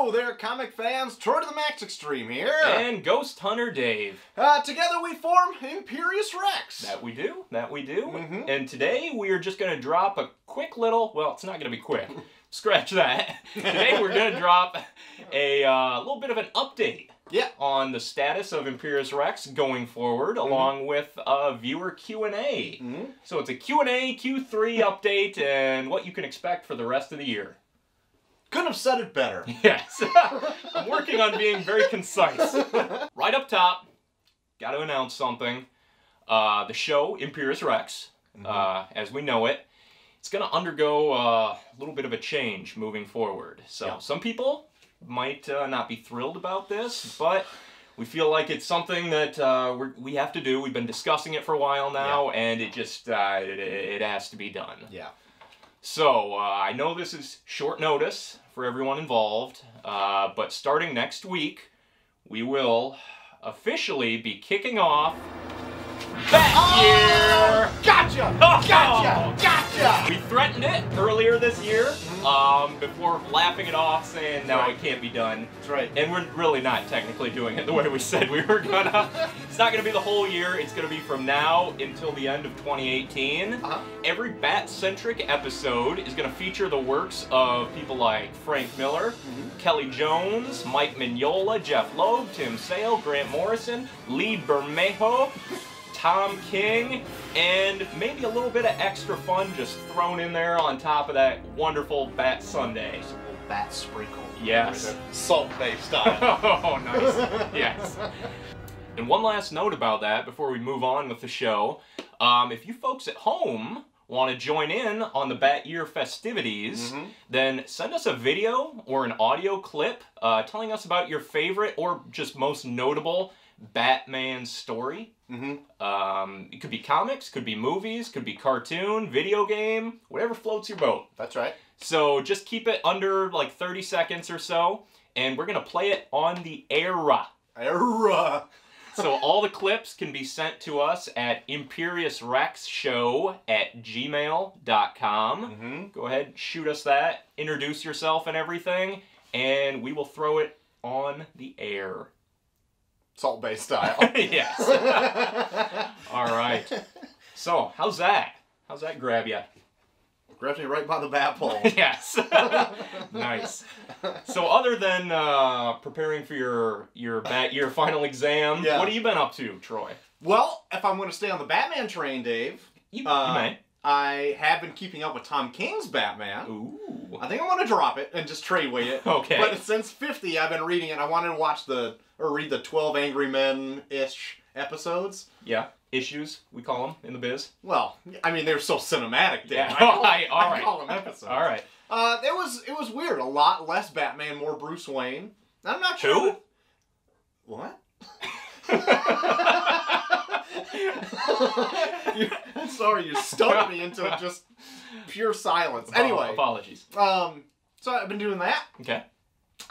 Hello there, comic fans. Troy to the Max Extreme here. And Ghost Hunter Dave. Together we form Imperius Rex. That we do. And today we are just going to drop a quick little, well, it's not going to be quick. Scratch that. Today we're going to drop a little bit of an update on the status of Imperius Rex going forward, along with a viewer Q&A. So it's a Q&A, Q3 update, and what you can expect for the rest of the year. Couldn't have said it better. Yes. I'm working on being very concise. Right up top, got to announce something. The show, Imperius Rex, as we know it, it's going to undergo a little bit of a change moving forward. So some people might not be thrilled about this, but we feel like it's something that we have to do. We've been discussing it for a while now, and it just it has to be done. Yeah. So I know this is short notice for everyone involved, but starting next week, we will officially be kicking off Bat Year! Gotcha! Gotcha! We threatened it earlier this year, before laughing it off, saying, no, it can't be done. That's right. And we're really not technically doing it the way we said we were gonna. It's not gonna be the whole year. It's gonna be from now until the end of 2018. Every Bat-centric episode is gonna feature the works of people like Frank Miller, Kelly Jones, Mike Mignola, Jeff Loeb, Tim Sale, Grant Morrison, Lee Bermejo, Tom King, and maybe a little bit of extra fun just thrown in there on top of that wonderful Bat Sunday. Just a little bat sprinkle. Yes. Salt-based style. Oh, nice. Yes. And one last note about that before we move on with the show. If you folks at home want to join in on the Bat Year festivities, then send us a video or an audio clip telling us about your favorite or just most notable Batman story. It could be comics, could be movies, could be cartoon, video game, whatever floats your boat. That's right. So just keep it under like 30 seconds or so, and we're going to play it on the air. So all the clips can be sent to us at ImperiusRexShow@gmail.com. Go ahead, shoot us that, introduce yourself and everything, and we will throw it on the air. Salt-based style. Yes. All right. So, how's that? How's that grab you? Grabs me right by the bat pole. Yes. Nice. So, other than preparing for your Bat Year final exam, what have you been up to, Troy? Well, if I'm going to stay on the Batman train, Dave, you may. I have been keeping up with Tom King's Batman. Ooh. I think I'm going to drop it and just trade weight it. Okay. But since 50, I've been reading it. I wanted to watch read the 12 Angry Men-ish episodes. Yeah. Issues, we call them in the biz. Well, I mean, they're so cinematic, Dave. Yeah. I call them episodes. All right. It was weird. A lot less Batman, more Bruce Wayne. I'm not sure. Who? What? I'm sorry, you stumped me into just pure silence. Anyway. Apologies. So I've been doing that. Okay.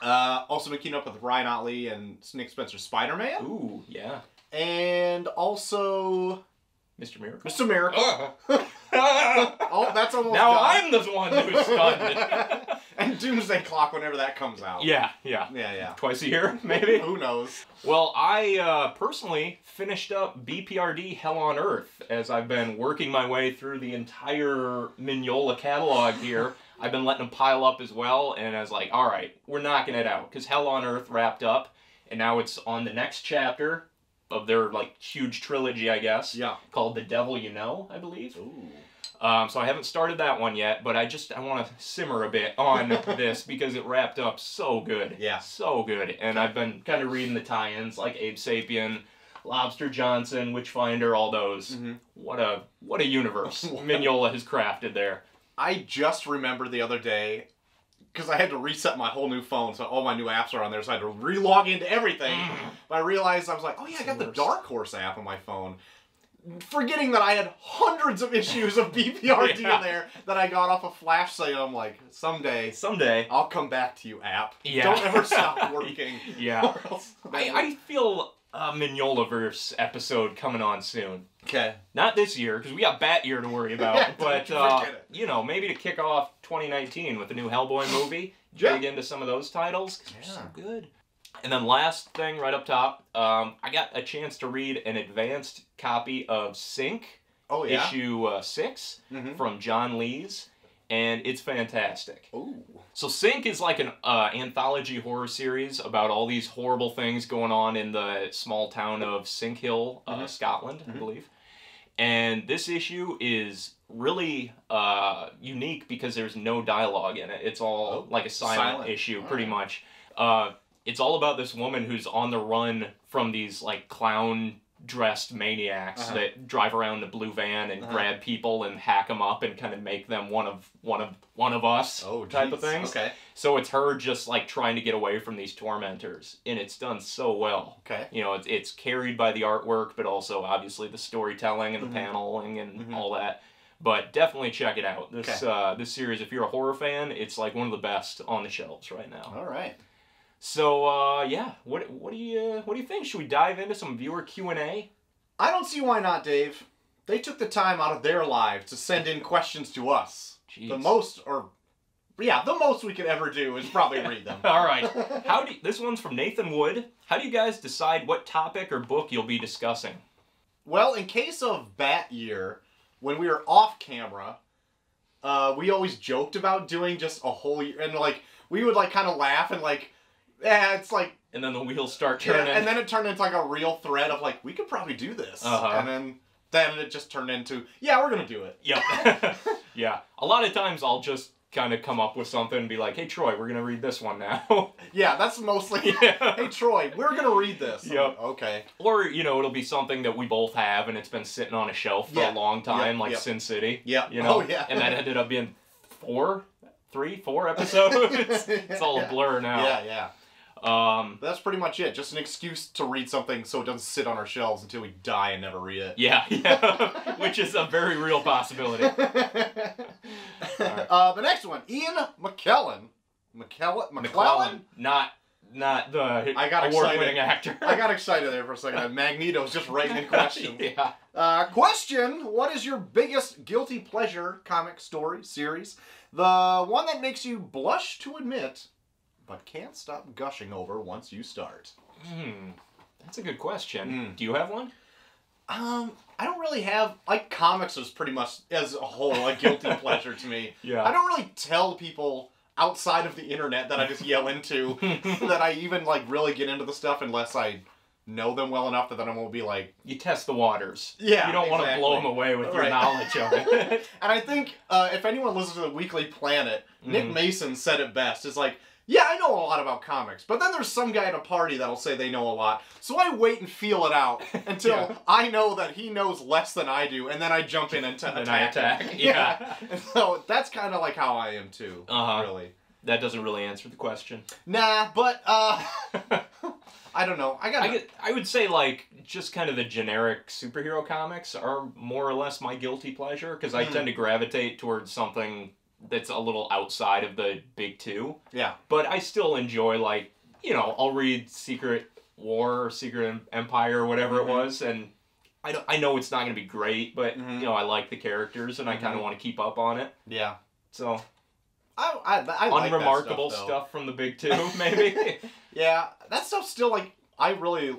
Also been keeping up with Ryan Otley and Nick Spencer's Spider-Man. Ooh, yeah. And also... Mr. Miracle. Mr. Miracle. Oh, that's almost now done. I'm the one who's stunned. And Doomsday Clock whenever that comes out. Yeah. Twice a year, maybe? Who knows? Well, I personally finished up BPRD Hell on Earth as I've been working my way through the entire Mignola catalog here. I've been letting them pile up as well, and I was like, all right, we're knocking it out, because Hell on Earth wrapped up, and now it's on the next chapter of their, like, huge trilogy, I guess. Yeah. Called The Devil You Know, I believe. Ooh. So I haven't started that one yet, but I want to simmer a bit on this because it wrapped up so good. Yeah. So good. And I've been kind of reading the tie-ins, like Abe Sapien, Lobster Johnson, Witchfinder, all those. What a universe Mignola has crafted there. I just remembered the other day, because I had to reset my whole new phone, so all my new apps are on there, so I had to re-log into everything. But I realized, I was like, oh yeah, I got the Dark Horse app on my phone. Forgetting that I had hundreds of issues of BPRD in there that I got off a flash sale. I'm like, someday, I'll come back to you, app. Yeah. Don't ever stop working. Yeah. I feel a Mignolaverse episode coming on soon. Okay. Not this year, because we got Bat Year to worry about, but, you know, maybe to kick off 2019 with the new Hellboy movie. dig into some of those titles, because they're so good. And then last thing, right up top, I got a chance to read an advanced copy of Sync, issue 6, from John Lees, and it's fantastic. Ooh. So Sync is like an anthology horror series about all these horrible things going on in the small town of Sink Hill, Scotland, I believe. And this issue is really unique because there's no dialogue in it. It's all like a silent issue, pretty much. It's all about this woman who's on the run from these like clown-dressed maniacs that drive around in a blue van and grab people and hack them up and kind of make them one of us type of things. Okay. So it's her just like trying to get away from these tormentors, and it's done so well. Okay. You know, it's carried by the artwork, but also obviously the storytelling and the paneling and all that. But definitely check it out. This this series, if you're a horror fan, it's like one of the best on the shelves right now. All right. So yeah, what do you think? Should we dive into some viewer Q&A? I don't see why not, Dave. They took the time out of their lives to send in questions to us. Jeez. The most we could ever do is probably read them. All right. This one's from Nathan Wood. How do you guys decide what topic or book you'll be discussing? Well, in case of Bat Year, when we were off camera, we always joked about doing just a whole year, and like we would like kind of laugh and like, it's like, and then the wheels start turning, and then it turned into like a real thread of like we could probably do this, and then it just turned into we're gonna do it. Yep. Yeah. A lot of times I'll just kind of come up with something and be like, hey Troy, we're gonna read this one now. Yeah, that's mostly hey Troy, we're gonna read this. Yep. Okay. Or, you know, it'll be something that we both have and it's been sitting on a shelf for a long time, like Sin City. Yeah. You know? And that ended up being 4 episodes. It's all a blur now. Yeah. That's pretty much it. Just an excuse to read something so it doesn't sit on our shelves until we die and never read it. Yeah. Which is a very real possibility. The next one, Ian McKellen. McClellan? Not the award-winning actor. I got excited there for a second. Magneto's just writing in questions. Question, what is your biggest guilty pleasure comic story series? The one that makes you blush to admit, but can't stop gushing over once you start. That's a good question. Do you have one? I don't really have, like, comics is pretty much, as a whole, a guilty pleasure to me. Yeah. I don't really tell people outside of the internet that I just yell into that I even, like, really get into the stuff unless I know them well enough that then I won't be like... You test the waters. Yeah, you don't want to blow them away with your knowledge of it. And I think, if anyone listens to the Weekly Planet, Nick Mason said it best. It's like, yeah, I know a lot about comics, but then there's some guy at a party that'll say they know a lot. So I wait and feel it out until I know that he knows less than I do, and then I jump in and attack. Yeah. And so that's kind of like how I am too, really. That doesn't really answer the question. Nah, but, I don't know. I would say, like, just kind of the generic superhero comics are more or less my guilty pleasure, because I tend to gravitate towards something that's a little outside of the big two. Yeah. But I still enjoy, like, you know, I'll read Secret War or Secret Empire or whatever it was, and I know it's not going to be great, but, you know, I like the characters, and I kind of want to keep up on it. Yeah. So... I like unremarkable that stuff from the big two, maybe. Yeah, that stuff's still like, I really,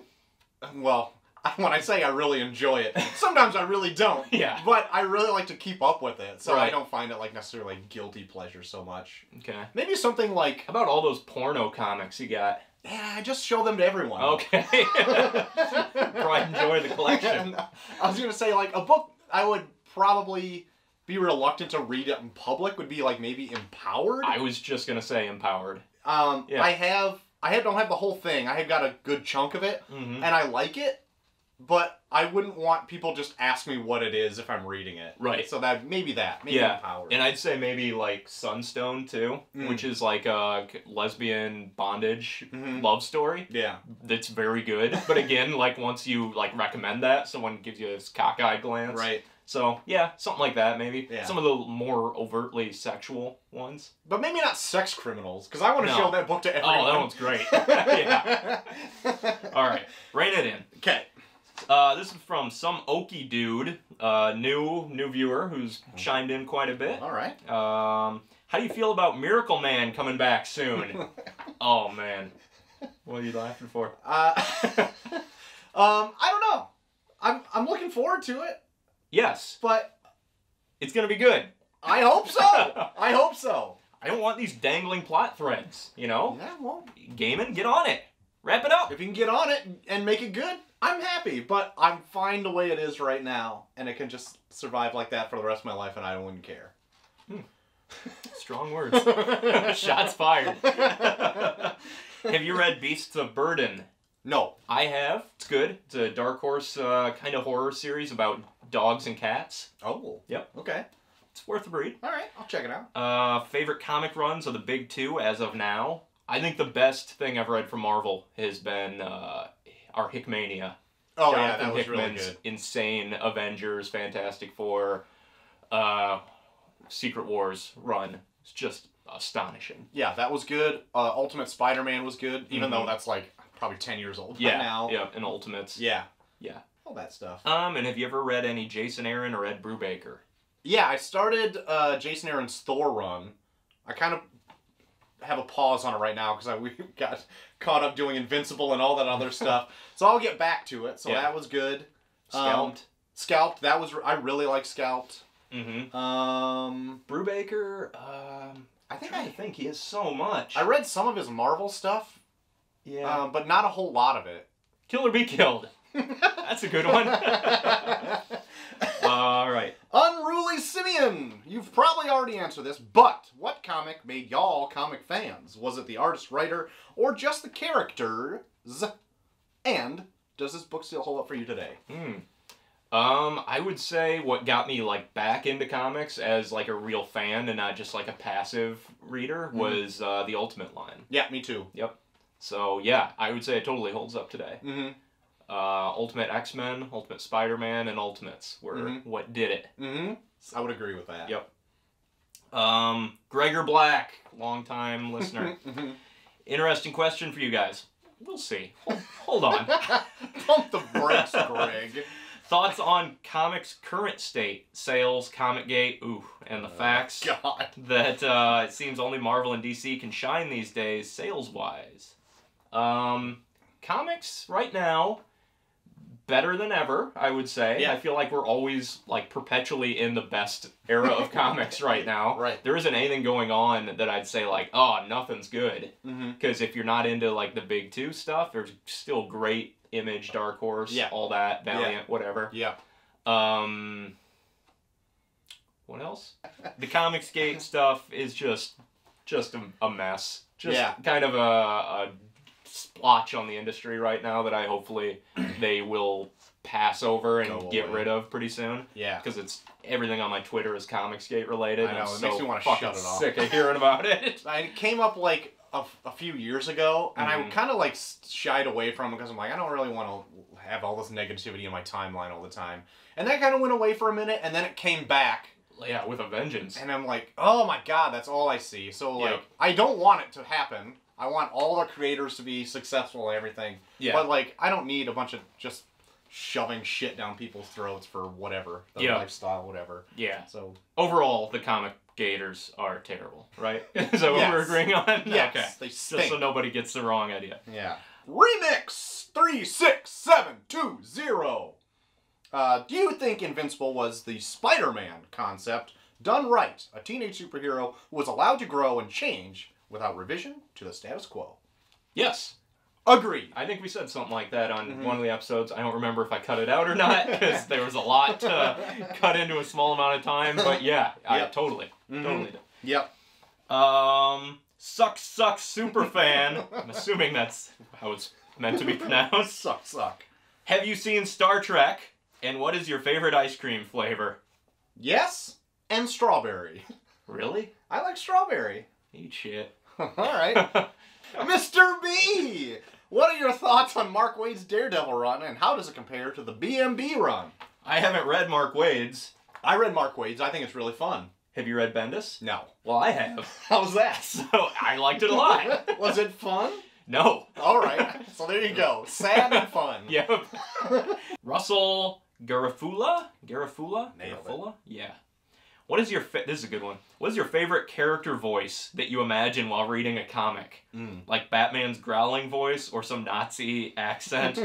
well, when I say I really enjoy it, sometimes I really don't. Yeah. But I really like to keep up with it, so I don't find it like necessarily like guilty pleasure so much. Okay. Maybe something like... How about all those porno comics you got? Yeah, I just show them to everyone. Okay. Probably enjoy the collection. I was going to say, like, a book I would probably... be reluctant to read it in public would be like maybe Empowered. I was just gonna say Empowered. Yeah. I don't have the whole thing. I have got a good chunk of it, and I like it, but I wouldn't want people just ask me what it is if I'm reading it. Right. So maybe Empowered. And I'd say maybe like Sunstone too, which is like a lesbian bondage love story. Yeah. That's very good. But again, like once you like recommend that, someone gives you this cockeyed glance. Right. So, yeah, something like that, maybe. Yeah. Some of the more overtly sexual ones. But maybe not Sex Criminals, because I want to show that book to everyone. Oh, that one's great. Yeah. All right, rein it in. Okay. This is from some oaky dude, new viewer who's chimed in quite a bit. All right. How do you feel about Miracle Man coming back soon? Oh, man. What are you laughing for? I don't know. I'm looking forward to it. Yes. But it's going to be good. I hope so. I hope so. I don't want these dangling plot threads, you know? Yeah, well. Gaiman, get on it. Wrap it up. If you can get on it and make it good, I'm happy. But I'm fine the way it is right now. And it can just survive like that for the rest of my life and I wouldn't care. Strong words. Shots fired. Have you read Beasts of Burden? No. I have. It's good. It's a Dark Horse kind of horror series about dogs and cats. Oh. Yep. Okay. It's worth a read. All right. I'll check it out. Favorite comic runs are the big two as of now. I think the best thing I've read from Marvel has been our Hickmania. Oh, Jonathan yeah, that was Hickman's really good. insane Avengers, Fantastic Four, Secret Wars run. It's just astonishing. Yeah, that was good. Ultimate Spider-Man was good, even though that's like probably 10 years old by now. Yeah, and Ultimates. Yeah. Yeah. All that stuff. And have you ever read any Jason Aaron or Ed Brubaker? Yeah, I started Jason Aaron's Thor run. I kind of have a pause on it right now because we got caught up doing Invincible and all that other stuff. So I'll get back to it. So that was good. Scalped. Scalped. That was. I really like Scalped. Mm-hmm. Brubaker. I think I think he has so much. I read some of his Marvel stuff. Yeah. But not a whole lot of it. Kill or Be Killed. That's a good one. All right. Unruly Simeon! You've probably already answered this, but what comic made y'all comic fans? Was it the artist, writer, or just the characters? And does this book still hold up for you today? I would say what got me like back into comics as like a real fan and not just like a passive reader was the Ultimate line. Yeah, me too. Yep. So yeah, I would say it totally holds up today. Mm-hmm. Ultimate X-Men, Ultimate Spider-Man, and Ultimates were what did it. Mm-hmm. I would agree with that. Yep. Gregor Black, long-time listener. Interesting question for you guys. We'll see. Hold on. Pump the brakes, Greg. Thoughts on comics' current state, sales, Comicgate, and the facts that it seems only Marvel and DC can shine these days, sales-wise. Comics right now, better than ever, I would say. Yeah. I feel like we're always like perpetually in the best era of comics right now. Right. There isn't anything going on that I'd say like, oh, nothing's good. Because if you're not into like the big two stuff, there's still great Image, Dark Horse, all that, Valiant, whatever. Yeah. What else? The Comicsgate stuff is just a mess. Just kind of a splotch on the industry right now that I hopefully they will pass over and get rid of pretty soon. Yeah. Because it's everything on my Twitter is Comicsgate related. I know, I'm it makes me want to shut it off. Sick of hearing about it. It came up like a few years ago, and I kind of like shied away from it because I'm like, I don't really want to have all this negativity in my timeline all the time. And that kind of went away for a minute, and then it came back. Yeah, with a vengeance. And I'm like, oh my god, that's all I see. So like, I don't want it to happen. I want all the creators to be successful and everything. Yeah. But like, I don't need a bunch of just shoving shit down people's throats for whatever, their lifestyle, whatever. Yeah. So overall, the comic gators are terrible, right? Is that what we're agreeing on? Yes. Okay. They stink. Just so nobody gets the wrong idea. Yeah. Remix 36720. Do you think Invincible was the Spider-Man concept done right? A teenage superhero who was allowed to grow and change without revision to the status quo. Yes. Agreed. I think we said something like that on one of the episodes. I don't remember if I cut it out or not, because there was a lot to cut into a small amount of time. But yeah, I totally did. Yep. Suck Superfan. I'm assuming that's how it's meant to be pronounced. Suck. Have you seen Star Trek? And what is your favorite ice cream flavor? Yes, and strawberry. Really? I like strawberry. Eat shit. All right. Mr. B! What are your thoughts on Mark Waid's Daredevil run, and how does it compare to the BMB run? I haven't read Mark Waid's. I read Mark Waid's. I think it's really fun. Have you read Bendis? No. Well, I have. How's that? So, I liked it a lot. Was it fun? No. All right. So there you go. Sad and fun. Yep. Russell Garofula? Nailed it. Yeah. What is your this is a good one. What is your favorite character voice that you imagine while reading a comic? Like Batman's growling voice or some Nazi accent?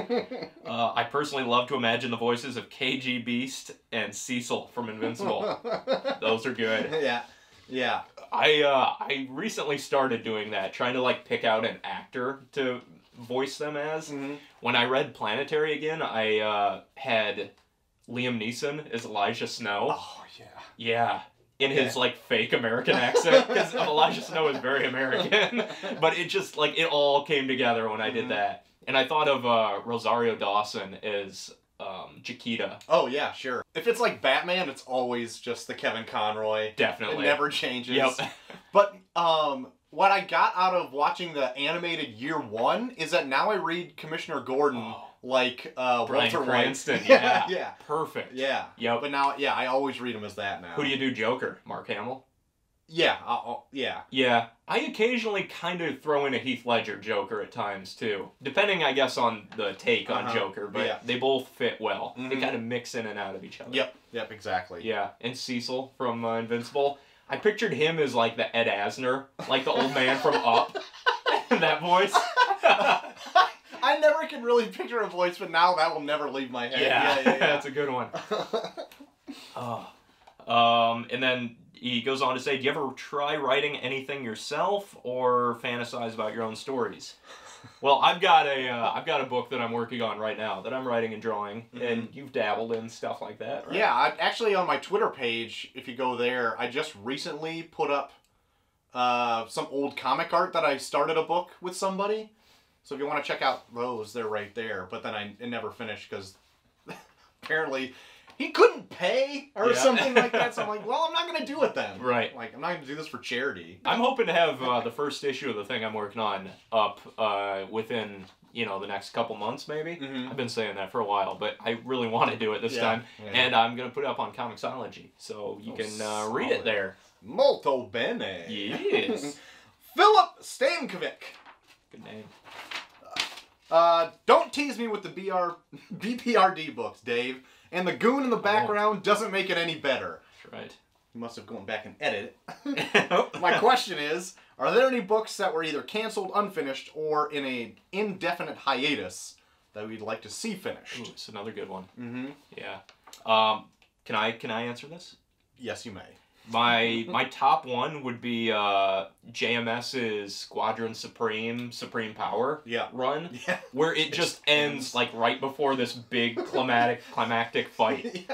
I personally love to imagine the voices of KG Beast and Cecil from Invincible. Those are good. Yeah. Yeah. I recently started doing that, trying to like pick out an actor to voice them as. When I read Planetary again, I had Liam Neeson as Elijah Snow. Oh, yeah. Yeah. In his, like, fake American accent. Because Elijah Snow is very American. But it just, like, it all came together when I did that. And I thought of Rosario Dawson as Chiquita. Oh, yeah, sure. If it's like Batman, it's always just the Kevin Conroy. Definitely. It never changes. Yep. But what I got out of watching the animated Year One is that now I read Commissioner Gordon like Bryan Walter Cranston. White. Yeah. Yeah. Perfect. Yeah. Yep. But now, yeah, I always read him as that now. Who do you do Joker? Mark Hamill? Yeah. Yeah. Yeah. I occasionally kind of throw in a Heath Ledger Joker at times, too. Depending, I guess, on the take on Joker. But they both fit well. They kind of mix in and out of each other. Yep. Yep, exactly. Yeah. And Cecil from Invincible. I pictured him as, like, the Ed Asner. Like the old man from Up. That voice. I never could really picture a voice, but now that will never leave my head. Yeah. That's a good one. And then he goes on to say, do you ever try writing anything yourself or fantasize about your own stories? Well, I've got a book that I'm working on right now that I'm writing and drawing, and you've dabbled in stuff like that, right? Yeah, actually on my Twitter page, if you go there, I just recently put up some old comic art that I started a book with somebody. So if you want to check out those, they're right there. But then it never finished because apparently he couldn't pay or something like that. So I'm like, well, I'm not going to do it then. Right. Like, I'm not going to do this for charity. I'm hoping to have the first issue of the thing I'm working on up within, the next couple months maybe. I've been saying that for a while, but I really want to do it this time. Yeah. And I'm going to put it up on Comixology, so you can read it there. Molto bene. Yes. Philip Stankovic. Good name. Don't tease me with the BPRD books, Dave. And the goon in the background doesn't make it any better. That's right. You must have gone back and edited it. My question is, are there any books that were either canceled, unfinished, or in an indefinite hiatus that we'd like to see finished? Ooh, it's another good one. Yeah. Can I answer this? Yes, you may. My top one would be JMS's Squadron Supreme Power run, where it just ends like right before this big climactic fight.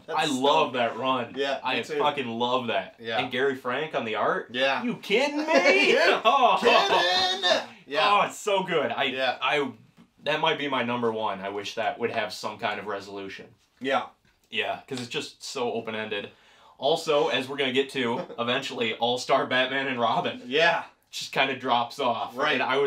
I love that run. Yeah, I fucking love that. Yeah. And Gary Frank on the art. Yeah. You kidding me? Kidding! Yeah. Oh, it's so good. That might be my number one. I wish that would have some kind of resolution. Yeah. Yeah, because it's just so open-ended. Also, as we're going to get to, eventually, All-Star Batman and Robin. Yeah. Just kind of drops off. Right. And I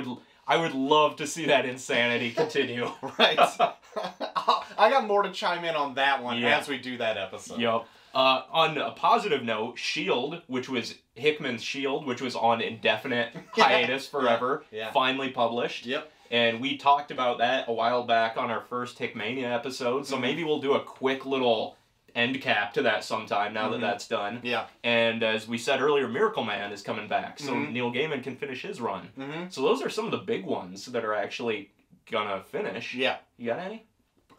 would love to see that insanity continue. Right. I got more to chime in on that one as we do that episode. Yep. On a positive note, S.H.I.E.L.D., which was Hickman's S.H.I.E.L.D., which was on indefinite hiatus forever, finally published. Yep. And we talked about that a while back on our first Hickmania episode, so maybe we'll do a quick little end cap to that sometime now that that's done. Yeah. And as we said earlier, Miracle Man is coming back, so Neil Gaiman can finish his run. So those are some of the big ones that are actually gonna finish. Yeah. You got any?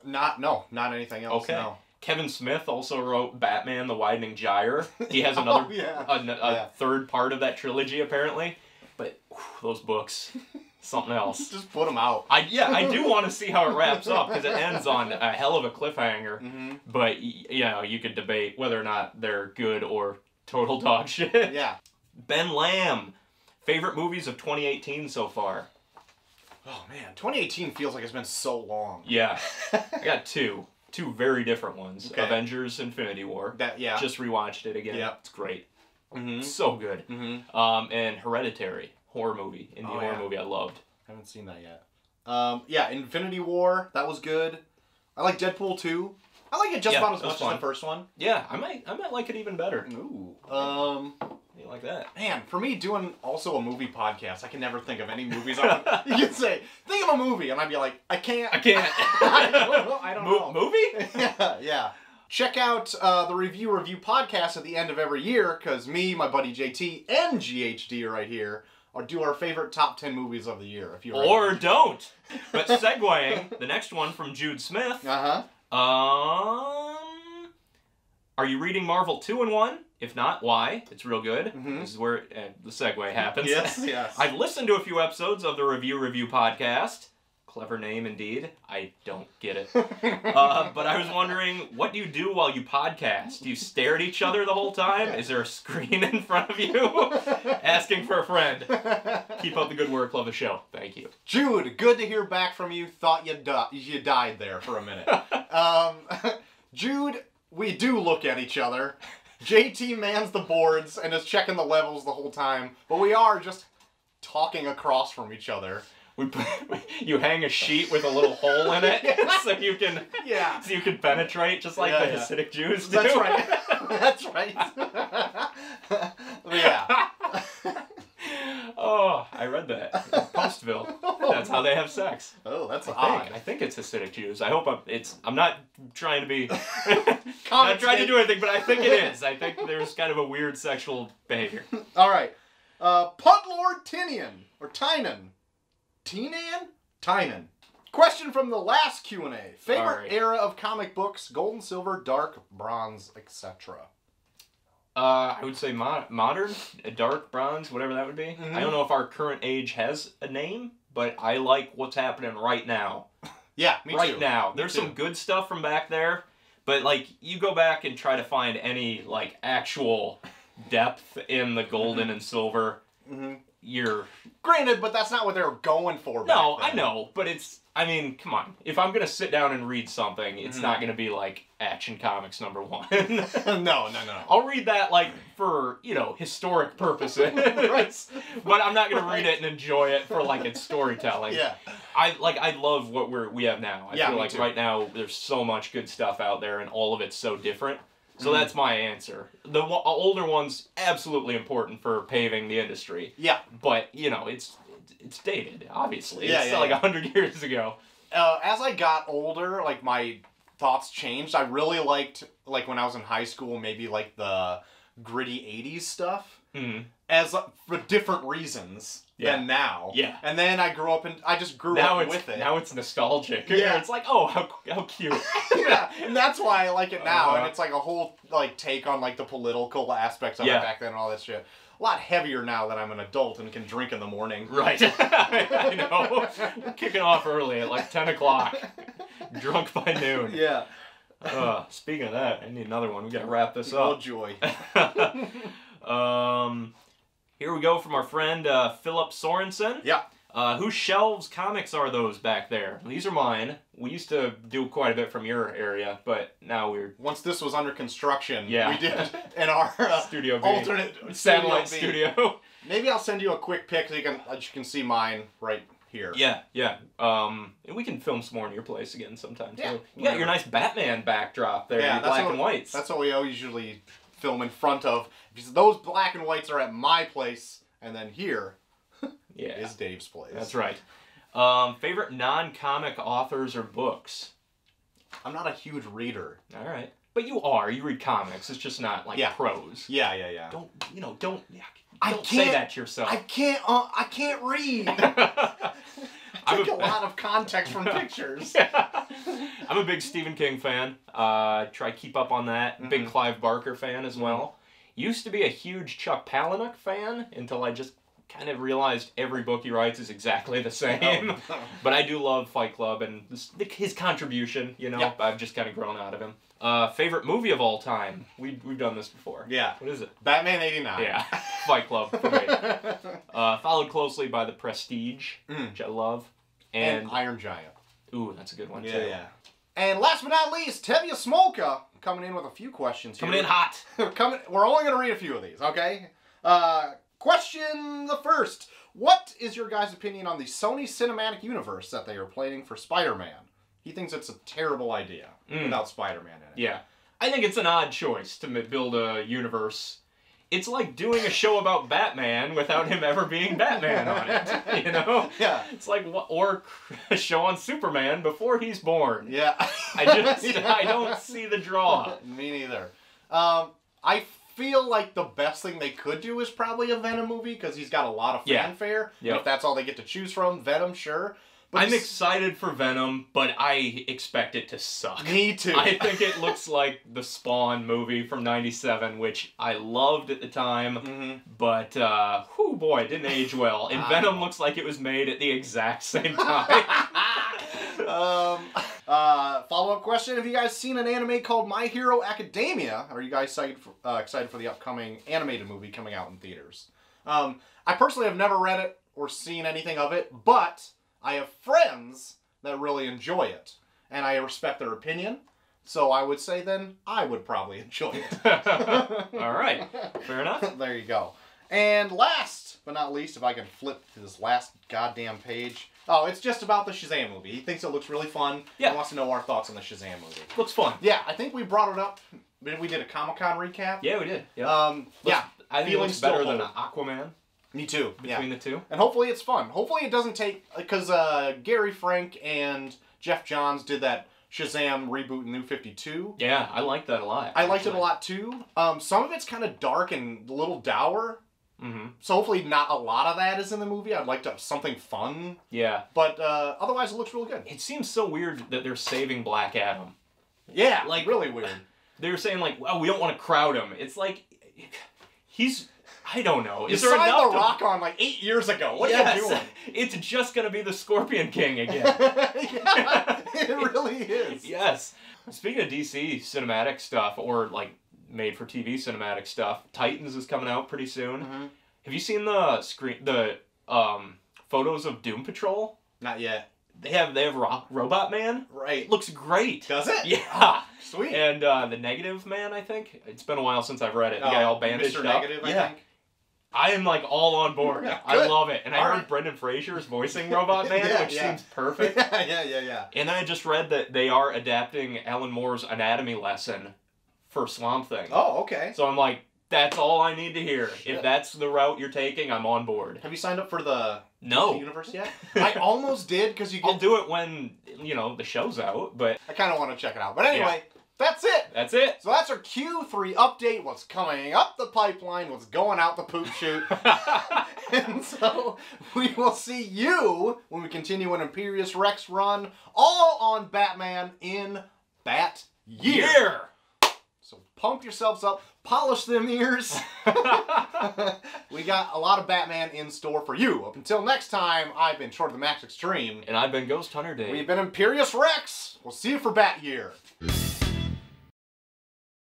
Not anything else. Okay. No. Kevin Smith also wrote Batman: The Widening Gyre. He has another a third part of that trilogy apparently. But those books, something else. Just put them out. I do want to see how it wraps up because it ends on a hell of a cliffhanger. But you could debate whether or not they're good or total dog shit. Yeah. Ben Lamb, favorite movies of 2018 so far. Oh man, 2018 feels like it's been so long. Yeah, I got two very different ones. Okay. Avengers: Infinity War. Just rewatched it again. Yeah, it's great. So good. And Hereditary, horror movie, indie horror movie I loved. Haven't seen that yet. Infinity War, that was good. I like Deadpool 2. I like it just about as much as the first one. Yeah, I might like it even better. Ooh. You like that? Man, for me, doing also a movie podcast, I can never think of any movies. You can say, think of a movie, and I'd be like, I can't. I don't know. Movie? Yeah. Check out the Review podcast at the end of every year, because me, my buddy JT, and GHD right here do our favorite top 10 movies of the year. If you or don't. But segueing, the next one from Jude Smith. Are you reading Marvel 2 in 1? If not, why? It's real good. This is where the segue happens. Yes. I've listened to a few episodes of the Review podcast. Clever name indeed. I don't get it. But I was wondering, what do you do while you podcast? Do you stare at each other the whole time? Is there a screen in front of you? Asking for a friend. Keep up the good work. Love the show. Thank you. Jude, good to hear back from you. Thought you died there for a minute. Jude, we do look at each other. JT mans the boards and is checking the levels the whole time, but we are just talking across from each other. You hang a sheet with a little hole in it so you can penetrate just like the Hasidic Jews do. That's right. That's right. Yeah. Oh, I read that. Postville. That's how they have sex. Oh, that's odd. I think it's Hasidic Jews. I hope I'm not trying to be not trying to do anything, but I think it is. I think there's kind of a weird sexual behavior. All right. Pudlord Tinian or Tynan. Tynan. Question from the last Q&A. Favorite era of comic books: gold and silver, dark, bronze, etc. I would say modern, dark, bronze, whatever that would be. I don't know if our current age has a name, but I like what's happening right now. Yeah, me too. Right now. There's some good stuff from back there, but like you go back and try to find any like actual depth in the golden and silver. You're granted, but that's not what they were going for back No, then. I know, but I mean, come on. If I'm going to sit down and read something, it's not going to be like Action Comics #1. No. I'll read that like for, historic purposes. Right. But I'm not going to read it and enjoy it for like its storytelling. Yeah. I love what we have now. I feel like too. right now there's so much good stuff out there and all of it's so different. So that's my answer. The older one's absolutely important for paving the industry. Yeah. But, it's dated, obviously. It's like 100 years ago. As I got older, like, my thoughts changed. I really liked, like, when I was in high school, maybe, like, the gritty 80s stuff. As for different reasons than now. Yeah. And then I grew up and I just grew up with it. Now it's nostalgic. Yeah. It's like, oh, how cute. Yeah. And that's why I like it now. And it's like a whole like take on like the political aspects of it back then and all that shit. A lot heavier now that I'm an adult and can drink in the morning. Right. I know. We're kicking off early at like 10 o'clock. Drunk by noon. Yeah. Speaking of that, I need another one. We gotta wrap this up. Oh joy. Here we go from our friend Philip Sorensen. Yeah. Whose shelves comics are those back there? These are mine. We used to do quite a bit from your area, but now we're... Once this was under construction, we did in our Studio B. alternate satellite studio. Maybe I'll send you a quick pic so you can see mine right here. Yeah. And we can film some more in your place again sometime, too. Yeah, you got your nice Batman backdrop there, your black and whites. That's what we usually film in front of. Because those black and whites are at my place, and then here is Dave's place. That's right. Favorite non-comic authors or books? I'm not a huge reader. All right. But you are. You read comics. It's just not like prose. Yeah. Don't say that to yourself. I can't read. I take a lot of context from pictures. I'm a big Stephen King fan. Try to keep up on that. Big Clive Barker fan as well. Used to be a huge Chuck Palahniuk fan until I just kind of realized every book he writes is exactly the same. But I do love Fight Club and his contribution, I've just kind of grown out of him. Favorite movie of all time? We've done this before. Yeah. What is it? Batman '89. Yeah. Fight Club for me. Followed closely by The Prestige, which I love. And Iron Giant. Ooh, that's a good one, too. Yeah. And last but not least, Tevye Smolka coming in with a few questions here. Coming in hot. We're only going to read a few of these, okay? Question the first. What is your guys' opinion on the Sony Cinematic Universe that they are planning for Spider-Man? He thinks it's a terrible idea without Spider-Man in it. Yeah. I think it's an odd choice to build a universe. it's like doing a show about Batman without him ever being Batman on it. You know? Yeah. It's like, or a show on Superman before he's born. Yeah. I don't see the draw. Me neither. I feel like the best thing they could do is probably a Venom movie, because he's got a lot of fanfare. Yep. If that's all they get to choose from, Venom, sure. But I'm excited for Venom, but I expect it to suck. Me too. I think it looks like the Spawn movie from '97, which I loved at the time, but whew, boy, it didn't age well. And Venom looks like it was made at the exact same time. Follow-up question: have you guys seen an anime called My Hero Academia? Are you guys excited for the upcoming animated movie coming out in theaters? I personally have never read it or seen anything of it, but I have friends that really enjoy it, and I respect their opinion, so I would say then I would probably enjoy it. All right, fair enough. There you go. And last but not least, if I can flip to this last goddamn page. Oh, it's just about the Shazam movie. He thinks it looks really fun. Yeah. He wants to know our thoughts on the Shazam movie. Looks fun. Yeah, I think we brought it up. We did a Comic-Con recap. Yeah, we did. Yep. Yeah. I think it looks better than Aquaman. Me too. Between the two. And hopefully it's fun. Hopefully it doesn't take... Because Gary Frank and Jeff Johns did that Shazam reboot in New 52. Yeah, I liked that a lot. I liked it a lot too. Some of it's kind of dark and a little dour. So hopefully not a lot of that is in the movie. I'd like to have something fun. Yeah. But otherwise it looks really good. It seems so weird that they're saving Black Adam. Yeah, like really weird. They were saying like, well, we don't want to crowd him. It's like, he's... I don't know. You signed The Rock on like 8 years ago. What are you doing? It's just going to be the Scorpion King again. Yeah, it really is. Yes. Speaking of DC cinematic stuff, or like made-for-TV cinematic stuff, Titans is coming out pretty soon. Have you seen the photos of Doom Patrol? Not yet. They have Robot Man. Right. Looks great. Does it? Yeah. Sweet. And the Negative Man, I think. It's been a while since I've read it. The guy all bandaged Mr. up. Negative, I think. I am like all on board. Yeah, I love it. And I heard right. Brendan Fraser is voicing Robot Man, which seems perfect. Yeah. And then I just read that they are adapting Alan Moore's anatomy lesson for Swamp Thing. Oh, okay. So I'm like, that's all I need to hear. If that's the route you're taking, I'm on board. Have you signed up for the universe yet? I almost did, because you get... I'll do it when, the show's out, but... I kind of want to check it out. But anyway... That's it. That's it. So that's our Q3 update. What's coming up the pipeline, what's going out the poop chute. And so we will see you when we continue an Imperius Rex run, all on Batman in Bat Year. So pump yourselves up, polish them ears. We got a lot of Batman in store for you. Up until next time, I've been Short of the Max Extreme. And I've been Ghost Hunter Dave. We've been Imperius Rex. We'll see you for Bat Year.